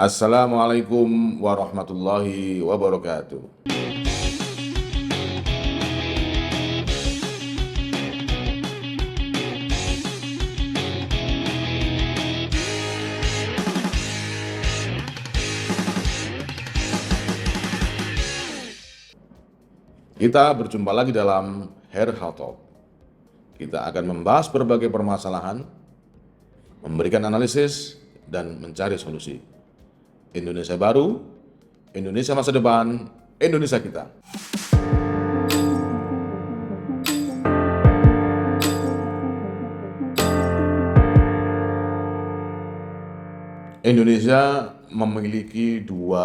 Assalamualaikum warahmatullahi wabarakatuh. Kita berjumpa lagi dalam Hair Health Talk. Kita akan membahas berbagai permasalahan, memberikan analisis, dan mencari solusi. Indonesia baru, Indonesia masa depan, Indonesia kita. Indonesia memiliki dua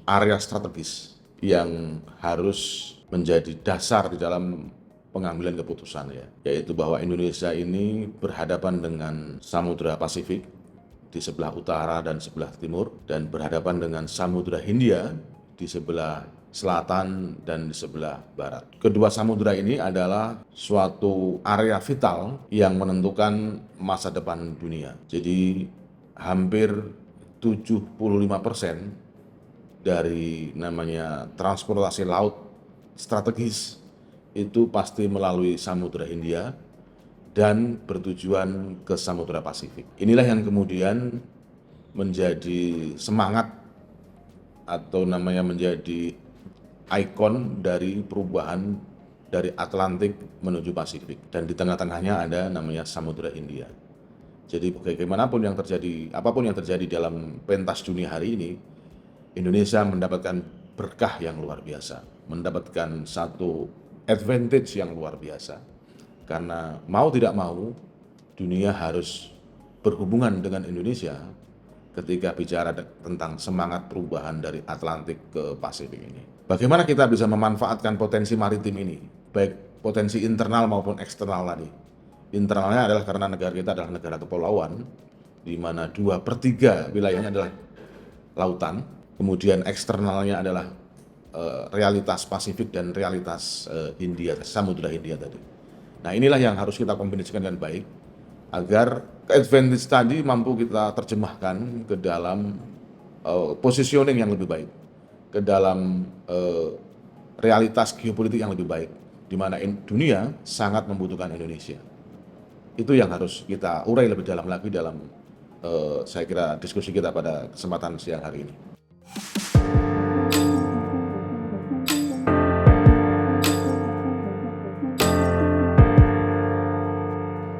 area strategis yang harus menjadi dasar di dalam pengambilan keputusan, yaitu bahwa Indonesia ini berhadapan dengan Samudra Pasifik di sebelah utara dan sebelah timur, dan berhadapan dengan Samudra Hindia di sebelah selatan dan di sebelah barat. Kedua samudra ini adalah suatu area vital yang menentukan masa depan dunia. Jadi hampir 75% dari namanya transportasi laut strategis itu pasti melalui Samudra Hindia dan bertujuan ke Samudra Pasifik. Inilah yang kemudian menjadi semangat atau namanya menjadi ikon dari perubahan dari Atlantik menuju Pasifik, dan di tengah-tengahnya ada namanya Samudra Hindia. Jadi bagaimanapun yang terjadi, apapun yang terjadi dalam pentas dunia hari ini, Indonesia mendapatkan berkah yang luar biasa, mendapatkan satu advantage yang luar biasa. Karena mau tidak mau, dunia harus berhubungan dengan Indonesia ketika bicara tentang semangat perubahan dari Atlantik ke Pasifik ini. Bagaimana kita bisa memanfaatkan potensi maritim ini, baik potensi internal maupun eksternal tadi. Internalnya adalah karena negara kita adalah negara kepulauan, di mana 2/3 wilayahnya adalah lautan. Kemudian eksternalnya adalah realitas Pasifik dan realitas Hindia, Samudra Hindia tadi. Nah, inilah yang harus kita kombinasikan dengan baik agar advantage tadi mampu kita terjemahkan ke dalam positioning yang lebih baik, ke dalam realitas geopolitik yang lebih baik, di mana dunia sangat membutuhkan Indonesia. Itu yang harus kita urai lebih dalam lagi dalam saya kira diskusi kita pada kesempatan siang hari ini.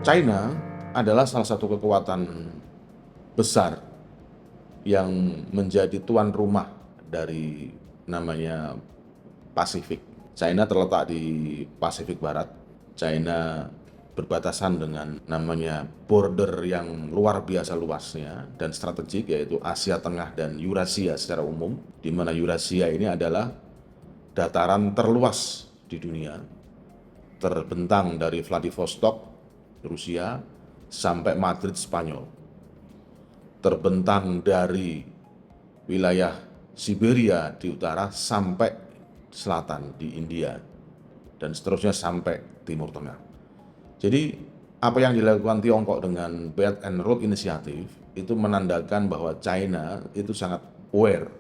China adalah salah satu kekuatan besar yang menjadi tuan rumah dari namanya Pasifik. China terletak di Pasifik Barat. China berbatasan dengan namanya border yang luar biasa luasnya dan strategik, yaitu Asia Tengah dan Eurasia secara umum, di mana Eurasia ini adalah dataran terluas di dunia, terbentang dari Vladivostok, Rusia, sampai Madrid, Spanyol, terbentang dari wilayah Siberia di utara sampai selatan di India, dan seterusnya sampai Timur Tengah. Jadi apa yang dilakukan Tiongkok dengan Belt and Road Initiative itu menandakan bahwa China itu sangat aware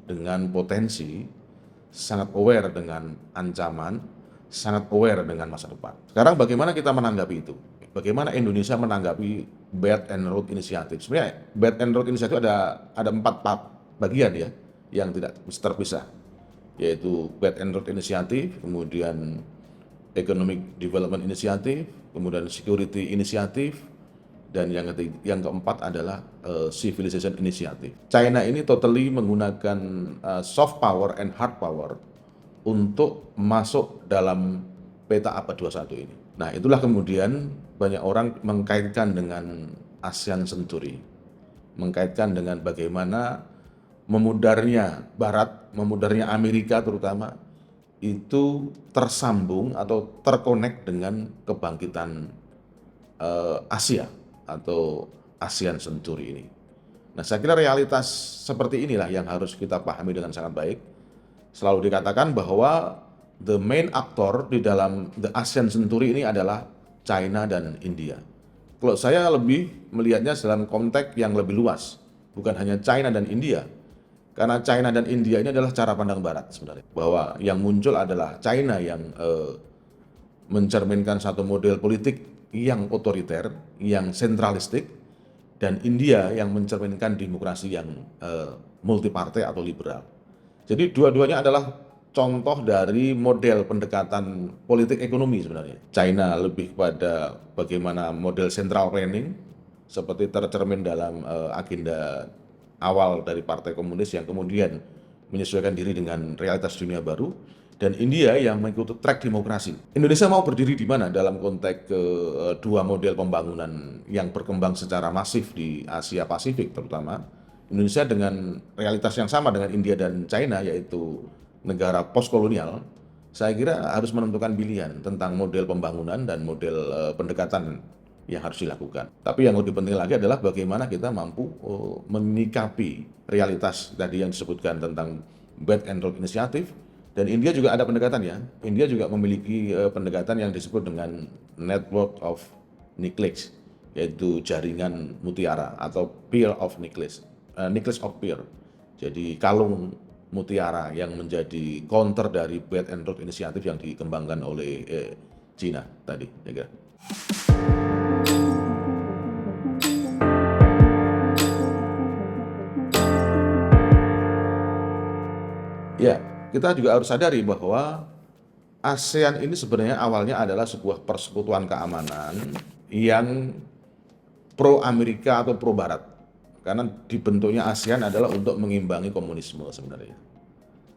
dengan potensi, sangat aware dengan ancaman, sangat aware dengan masa depan. Sekarang bagaimana kita menanggapi itu? Bagaimana Indonesia menanggapi Belt and Road Initiative? Sebenarnya Belt and Road Initiative ada 4 bagian ya, yang tidak terpisah, yaitu Belt and Road Initiative, kemudian Economic Development Initiative, kemudian Security Initiative, dan yang keempat adalah Civilization Initiative. China ini totally menggunakan soft power and hard power untuk masuk dalam peta abad 21 ini. Nah, itulah kemudian banyak orang mengkaitkan dengan ASEAN Century, mengkaitkan dengan bagaimana memudarnya Barat, memudarnya Amerika terutama, itu tersambung atau terkonek dengan kebangkitan Asia atau ASEAN Century ini. Nah, saya kira realitas seperti inilah yang harus kita pahami dengan sangat baik. Selalu dikatakan bahwa the main actor di dalam the ASEAN Century ini adalah China dan India. Kalau saya lebih melihatnya dalam konteks yang lebih luas, bukan hanya China dan India. Karena China dan India ini adalah cara pandang Barat sebenarnya, bahwa yang muncul adalah China yang mencerminkan satu model politik yang otoriter, yang sentralistik, dan India yang mencerminkan demokrasi yang multipartai atau liberal. Jadi dua-duanya adalah contoh dari model pendekatan politik ekonomi sebenarnya. China lebih pada bagaimana model central planning, seperti tercermin dalam agenda awal dari Partai Komunis yang kemudian menyesuaikan diri dengan realitas dunia baru, dan India yang mengikuti track demokrasi. Indonesia mau berdiri di mana dalam konteks dua model pembangunan yang berkembang secara masif di Asia Pasifik terutama. Indonesia dengan realitas yang sama dengan India dan China, yaitu negara postkolonial, saya kira harus menentukan pilihan tentang model pembangunan dan model pendekatan yang harus dilakukan. Tapi yang lebih penting lagi adalah bagaimana kita mampu menyikapi realitas tadi yang disebutkan tentang Belt and Road Initiative. Dan India juga ada pendekatannya. India juga memiliki pendekatan yang disebut dengan Network of Necklace, yaitu jaringan mutiara atau Pearl of Necklace, Necklace of Pearl. Jadi kalung mutiara yang menjadi counter dari Belt and Road Initiative yang dikembangkan oleh China tadi. Ya, kira. Ya, kita juga harus sadari bahwa ASEAN ini sebenarnya awalnya adalah sebuah persekutuan keamanan yang pro Amerika atau pro Barat. Karena dibentuknya ASEAN adalah untuk mengimbangi komunisme sebenarnya.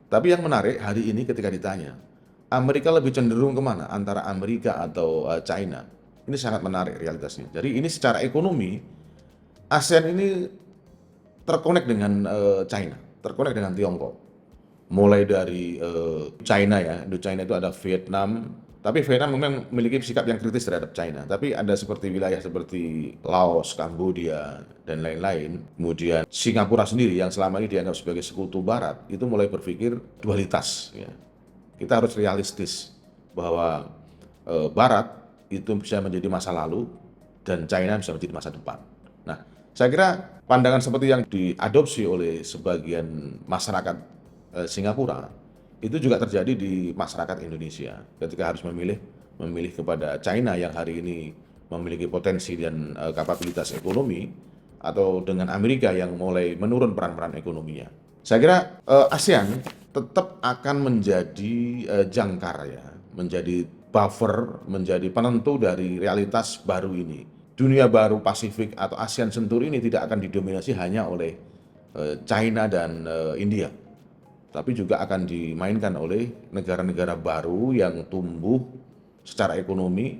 Tapi yang menarik hari ini ketika ditanya, Amerika lebih cenderung kemana antara Amerika atau China? Ini sangat menarik realitasnya. Jadi ini secara ekonomi, ASEAN ini terkonek dengan China, terkonek dengan Tiongkok. Mulai dari China ya, China itu ada Vietnam, tapi Vietnam memang memiliki sikap yang kritis terhadap China. Tapi ada seperti wilayah seperti Laos, Kambodia, dan lain-lain. Kemudian Singapura sendiri yang selama ini dianggap sebagai sekutu Barat, itu mulai berpikir dualitas. Ya. Kita harus realistis bahwa Barat itu bisa menjadi masa lalu dan China bisa menjadi masa depan. Nah, saya kira pandangan seperti yang diadopsi oleh sebagian masyarakat Singapura itu juga terjadi di masyarakat Indonesia ketika harus memilih kepada China yang hari ini memiliki potensi dan kapabilitas ekonomi, atau dengan Amerika yang mulai menurun peran-peran ekonominya. Saya kira ASEAN tetap akan menjadi jangkar ya, menjadi buffer, menjadi penentu dari realitas baru ini. Dunia baru Pasifik atau ASEAN Century ini tidak akan didominasi hanya oleh China dan India, tapi juga akan dimainkan oleh negara-negara baru yang tumbuh secara ekonomi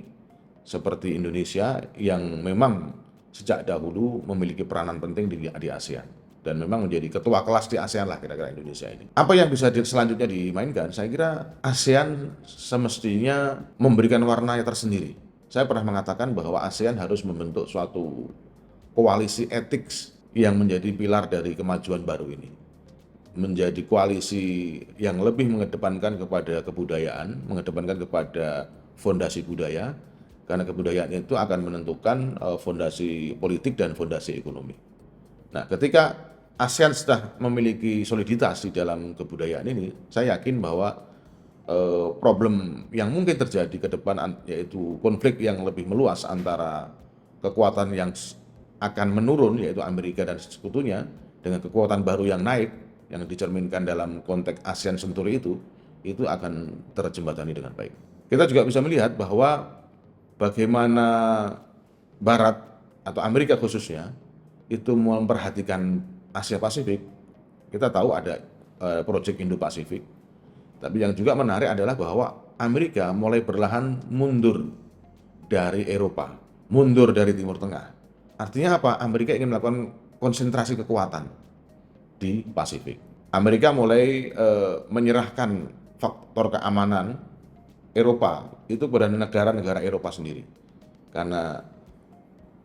seperti Indonesia yang memang sejak dahulu memiliki peranan penting di ASEAN dan memang menjadi ketua kelas di ASEAN lah kira-kira Indonesia ini. Apa yang bisa selanjutnya dimainkan? Saya kira ASEAN semestinya memberikan warnanya tersendiri. Saya pernah mengatakan bahwa ASEAN harus membentuk suatu koalisi etik yang menjadi pilar dari kemajuan baru ini, menjadi koalisi yang lebih mengedepankan kepada kebudayaan, mengedepankan kepada fondasi budaya, karena kebudayaan itu akan menentukan fondasi politik dan fondasi ekonomi. Nah, ketika ASEAN sudah memiliki soliditas di dalam kebudayaan ini, saya yakin bahwa problem yang mungkin terjadi ke depan, yaitu konflik yang lebih meluas antara kekuatan yang akan menurun, yaitu Amerika dan sekutunya, dengan kekuatan baru yang naik, yang dicerminkan dalam konteks ASEAN Century itu akan terjembatani dengan baik. Kita juga bisa melihat bahwa bagaimana Barat atau Amerika khususnya itu memperhatikan Asia Pasifik. Kita tahu ada proyek Indo-Pasifik, tapi yang juga menarik adalah bahwa Amerika mulai perlahan mundur dari Eropa, mundur dari Timur Tengah. Artinya apa? Amerika ingin melakukan konsentrasi kekuatan di Pasifik. Amerika mulai menyerahkan faktor keamanan Eropa itu kepada negara-negara Eropa sendiri, karena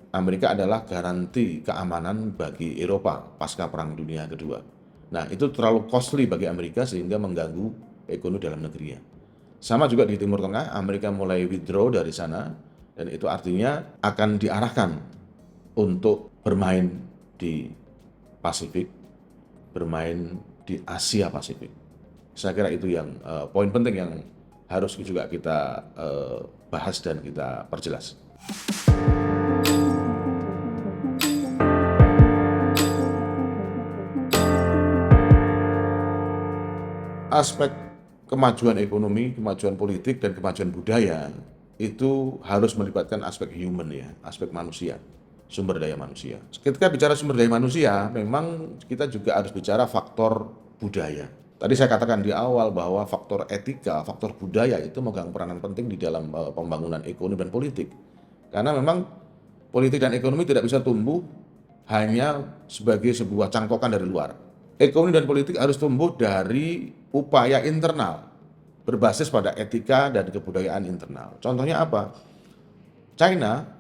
Amerika adalah garansi keamanan bagi Eropa pasca Perang Dunia Kedua. Nah, itu terlalu costly bagi Amerika sehingga mengganggu ekonomi dalam negerinya. Sama juga di Timur Tengah, Amerika mulai withdraw dari sana, dan itu artinya akan diarahkan untuk bermain di Pasifik, bermain di Asia Pasifik. Saya kira itu yang poin penting yang harus juga kita bahas dan kita perjelas. Aspek kemajuan ekonomi, kemajuan politik, dan kemajuan budaya itu harus melibatkan aspek human ya, aspek manusia, sumber daya manusia. Ketika bicara sumber daya manusia, memang kita juga harus bicara faktor budaya. Tadi saya katakan di awal bahwa faktor etika, faktor budaya itu memegang peranan penting di dalam pembangunan ekonomi dan politik. Karena memang politik dan ekonomi tidak bisa tumbuh hanya sebagai sebuah cangkokan dari luar. Ekonomi dan politik harus tumbuh dari upaya internal, berbasis pada etika dan kebudayaan internal. Contohnya apa? China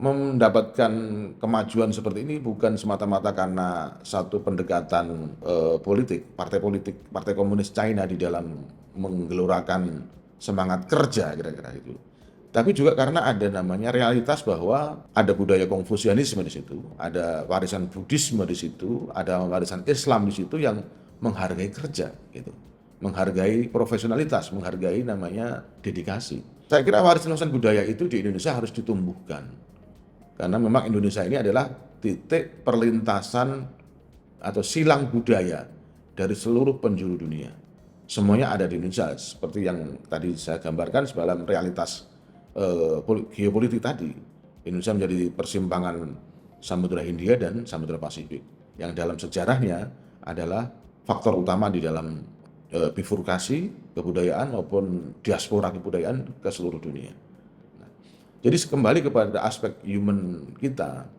mendapatkan kemajuan seperti ini bukan semata-mata karena satu pendekatan politik, Partai Komunis China di dalam menggelorakan semangat kerja kira-kira itu. Tapi juga karena ada namanya realitas bahwa ada budaya Konfusianisme di situ, ada warisan Buddhisme di situ, ada warisan Islam di situ yang menghargai kerja gitu. Menghargai profesionalitas, menghargai namanya dedikasi. Saya kira warisan budaya itu di Indonesia harus ditumbuhkan. Karena memang Indonesia ini adalah titik perlintasan atau silang budaya dari seluruh penjuru dunia. Semuanya ada di Indonesia, seperti yang tadi saya gambarkan dalam realitas geopolitik tadi. Indonesia menjadi persimpangan Samudra Hindia dan Samudra Pasifik, yang dalam sejarahnya adalah faktor utama di dalam bifurkasi kebudayaan maupun diaspora kebudayaan ke seluruh dunia. Jadi kembali kepada aspek human kita,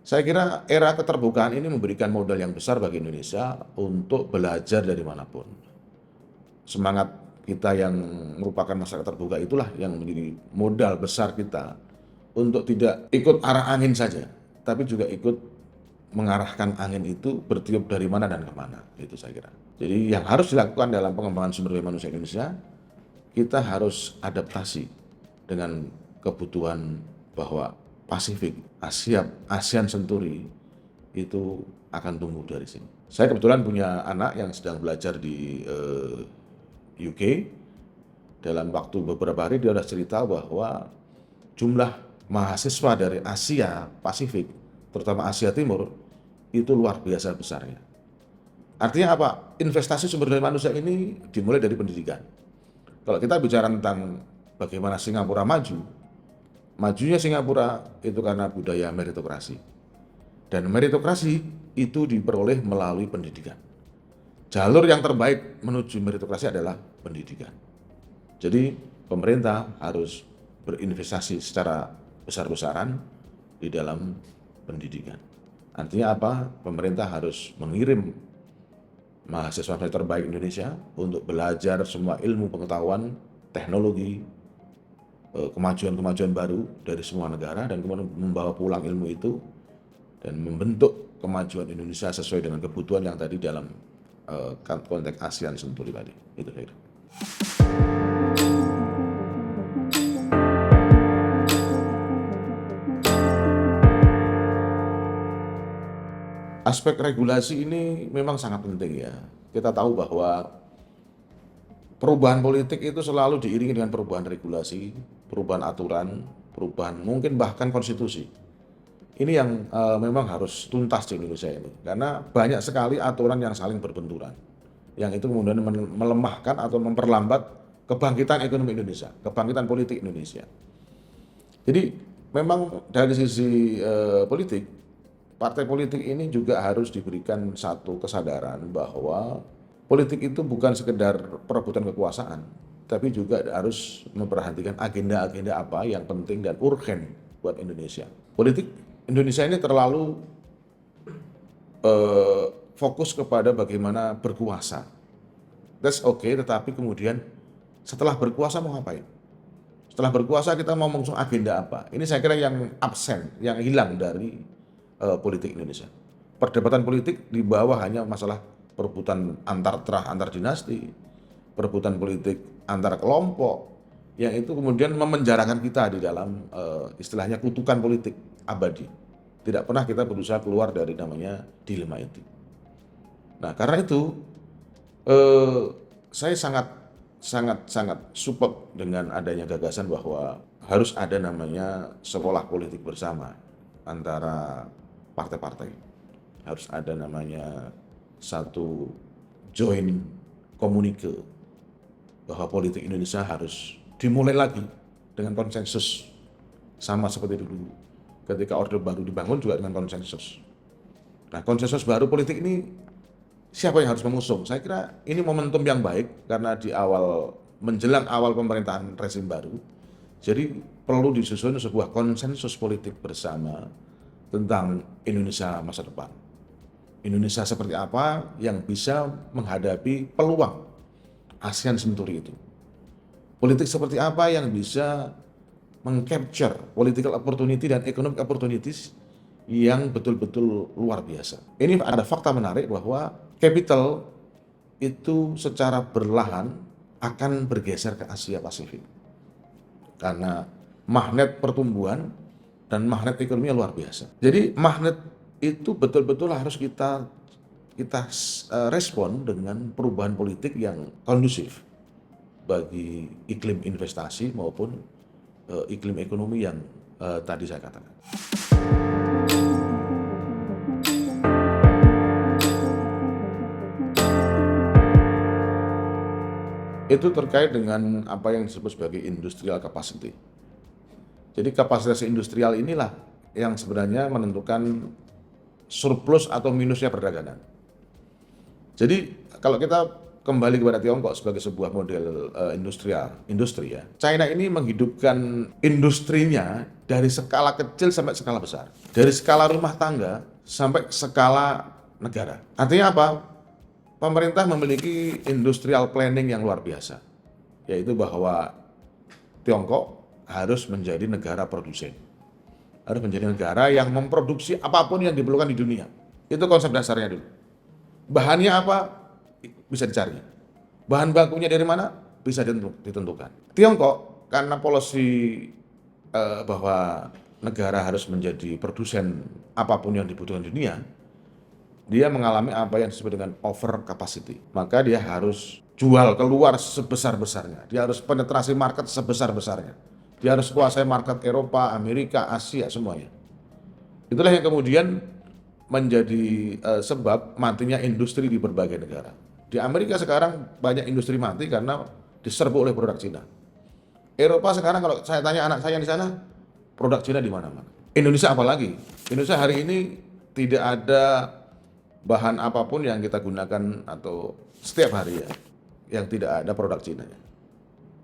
saya kira era keterbukaan ini memberikan modal yang besar bagi Indonesia untuk belajar dari manapun. Semangat kita yang merupakan masyarakat terbuka itulah yang menjadi modal besar kita untuk tidak ikut arah angin saja, tapi juga ikut mengarahkan angin itu bertiup dari mana dan kemana, itu saya kira. Jadi yang harus dilakukan dalam pengembangan sumber daya manusia Indonesia, kita harus adaptasi dengan kebutuhan bahwa Pasifik, ASEAN Senturi itu akan tumbuh dari sini. Saya kebetulan punya anak yang sedang belajar di UK. Dalam waktu beberapa hari dia sudah cerita bahwa jumlah mahasiswa dari Asia Pasifik, terutama Asia Timur, itu luar biasa besarnya. Artinya apa? Investasi sumber daya manusia ini dimulai dari pendidikan. Kalau kita bicara tentang bagaimana Singapura maju, majunya Singapura itu karena budaya meritokrasi. Dan meritokrasi itu diperoleh melalui pendidikan. Jalur yang terbaik menuju meritokrasi adalah pendidikan. Jadi pemerintah harus berinvestasi secara besar-besaran di dalam pendidikan. Artinya apa? Pemerintah harus mengirim mahasiswa terbaik Indonesia untuk belajar semua ilmu pengetahuan, teknologi, kemajuan-kemajuan baru dari semua negara, dan kemudian membawa pulang ilmu itu dan membentuk kemajuan Indonesia sesuai dengan kebutuhan yang tadi dalam konteks ASEAN Senturi tadi. Itu saya kira. Aspek regulasi ini memang sangat penting ya. Kita tahu bahwa perubahan politik itu selalu diiringi dengan perubahan regulasi, perubahan aturan, perubahan mungkin bahkan konstitusi. Ini yang memang harus tuntas di Indonesia ini, karena banyak sekali aturan yang saling berbenturan, yang itu kemudian melemahkan atau memperlambat kebangkitan ekonomi Indonesia, kebangkitan politik Indonesia. Jadi memang dari sisi politik, partai politik ini juga harus diberikan satu kesadaran bahwa politik itu bukan sekedar perebutan kekuasaan, tapi juga harus memperhatikan agenda-agenda apa yang penting dan urgen buat Indonesia. Politik Indonesia ini terlalu fokus kepada bagaimana berkuasa. That's okay, tetapi kemudian setelah berkuasa mau ngapain? Setelah berkuasa kita mau mengusung agenda apa? Ini saya kira yang absen, yang hilang dari politik Indonesia. Perdebatan politik di bawah hanya masalah perebutan antar terah, antar dinasti, perebutan politik antar kelompok, yang itu kemudian memenjarakan kita di dalam istilahnya kutukan politik abadi. Tidak pernah kita berusaha keluar dari namanya dilema itu. Nah, karena itu saya sangat support dengan adanya gagasan bahwa harus ada namanya sekolah politik bersama antara partai-partai. Harus ada namanya satu joint communique bahwa politik Indonesia harus dimulai lagi dengan konsensus, sama seperti dulu ketika Orde Baru dibangun juga dengan konsensus. Nah, konsensus baru politik ini siapa yang harus mengusung? Saya kira ini momentum yang baik karena di awal menjelang awal pemerintahan rezim baru, jadi perlu disusun sebuah konsensus politik bersama tentang Indonesia masa depan. Indonesia seperti apa yang bisa menghadapi peluang ASEAN Century itu. Politik seperti apa yang bisa mengcapture political opportunity dan economic opportunities yang betul-betul luar biasa. Ini ada fakta menarik bahwa capital itu secara berlahan akan bergeser ke Asia Pasifik. Karena magnet pertumbuhan dan magnet ekonominya luar biasa. Jadi magnet itu betul-betul harus kita respon dengan perubahan politik yang kondusif bagi iklim investasi maupun iklim ekonomi yang tadi saya katakan. Itu terkait dengan apa yang disebut sebagai industrial capacity. Jadi kapasitas industrial inilah yang sebenarnya menentukan surplus atau minusnya perdagangan. Jadi kalau kita kembali kepada Tiongkok sebagai sebuah model industri ya, China ini menghidupkan industrinya dari skala kecil sampai skala besar, dari skala rumah tangga sampai skala negara. Artinya apa? Pemerintah memiliki industrial planning yang luar biasa, yaitu bahwa Tiongkok harus menjadi negara produsen, harus menjadi negara yang memproduksi apapun yang diperlukan di dunia. Itu konsep dasarnya dulu. Bahannya apa? Bisa dicari. Bahan bakunya dari mana? Bisa ditentukan. Tiongkok karena policy bahwa negara harus menjadi produsen apapun yang dibutuhkan di dunia, dia mengalami apa yang disebut dengan over capacity. Maka dia harus jual keluar sebesar-besarnya. Dia harus penetrasi market sebesar-besarnya. Dia harus kuasai market Eropa, Amerika, Asia, semuanya. Itulah yang kemudian menjadi sebab matinya industri di berbagai negara. Di Amerika sekarang banyak industri mati karena diserbu oleh produk Cina. Eropa sekarang kalau saya tanya anak saya di sana, produk Cina di mana-mana. Indonesia apalagi? Indonesia hari ini tidak ada bahan apapun yang kita gunakan atau setiap hari ya, yang tidak ada produk Cina.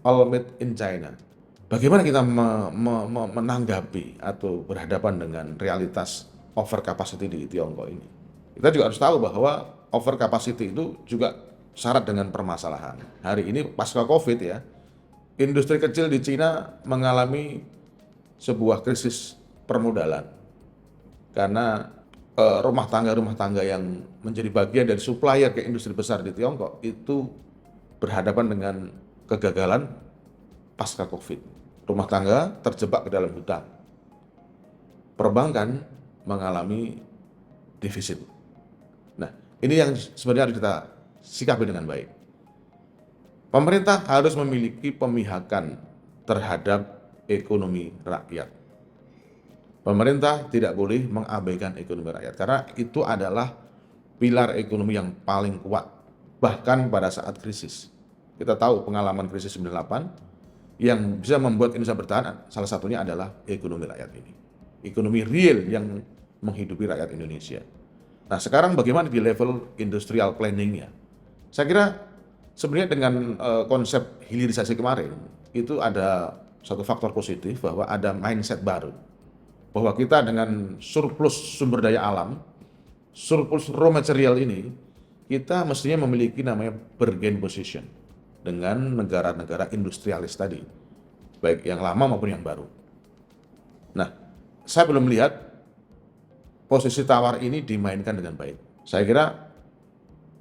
All made in China. Bagaimana kita menanggapi atau berhadapan dengan realitas over capacity di Tiongkok ini? Kita juga harus tahu bahwa over capacity itu juga syarat dengan permasalahan. Hari ini pasca COVID ya, industri kecil di Cina mengalami sebuah krisis permodalan karena rumah tangga yang menjadi bagian dari supplier ke industri besar di Tiongkok itu berhadapan dengan kegagalan pasca COVID. Rumah tangga terjebak ke dalam hutang. Perbankan mengalami defisit. Nah, ini yang sebenarnya harus kita sikapi dengan baik. Pemerintah harus memiliki pemihakan terhadap ekonomi rakyat. Pemerintah tidak boleh mengabaikan ekonomi rakyat karena itu adalah pilar ekonomi yang paling kuat bahkan pada saat krisis. Kita tahu pengalaman krisis 98 yang bisa membuat Indonesia bertahan salah satunya adalah ekonomi rakyat ini. Ekonomi real yang menghidupi rakyat Indonesia. Nah, sekarang bagaimana di level industrial planning-nya? Saya kira sebenarnya dengan konsep hilirisasi kemarin itu ada satu faktor positif bahwa ada mindset baru. Bahwa kita dengan surplus sumber daya alam, surplus raw material ini, kita mestinya memiliki namanya bargain position dengan negara-negara industrialis tadi, baik yang lama maupun yang baru. Nah, saya belum melihat posisi tawar ini dimainkan dengan baik. Saya kira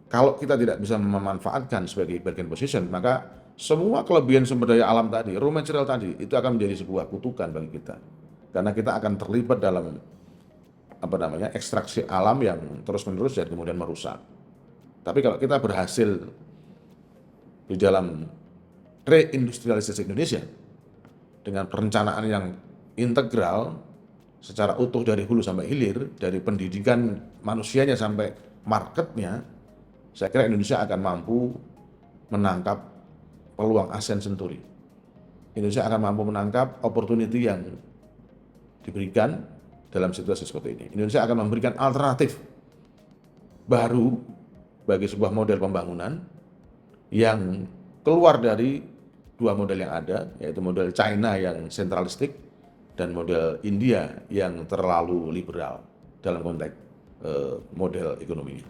kalau kita tidak bisa memanfaatkan sebagai bargain position, maka semua kelebihan sumber daya alam tadi, raw material tadi, itu akan menjadi sebuah kutukan bagi kita. Karena kita akan terlibat dalam ekstraksi alam yang terus-menerus dan kemudian merusak. Tapi kalau kita berhasil di dalam reindustrialisasi Indonesia dengan perencanaan yang integral secara utuh dari hulu sampai hilir, dari pendidikan manusianya sampai marketnya, saya kira Indonesia akan mampu menangkap peluang ASEAN Century. Indonesia akan mampu menangkap opportunity yang diberikan dalam situasi seperti ini. Indonesia akan memberikan alternatif baru bagi sebuah model pembangunan yang keluar dari dua model yang ada, yaitu model China yang sentralistik dan model India yang terlalu liberal dalam konteks model ekonominya.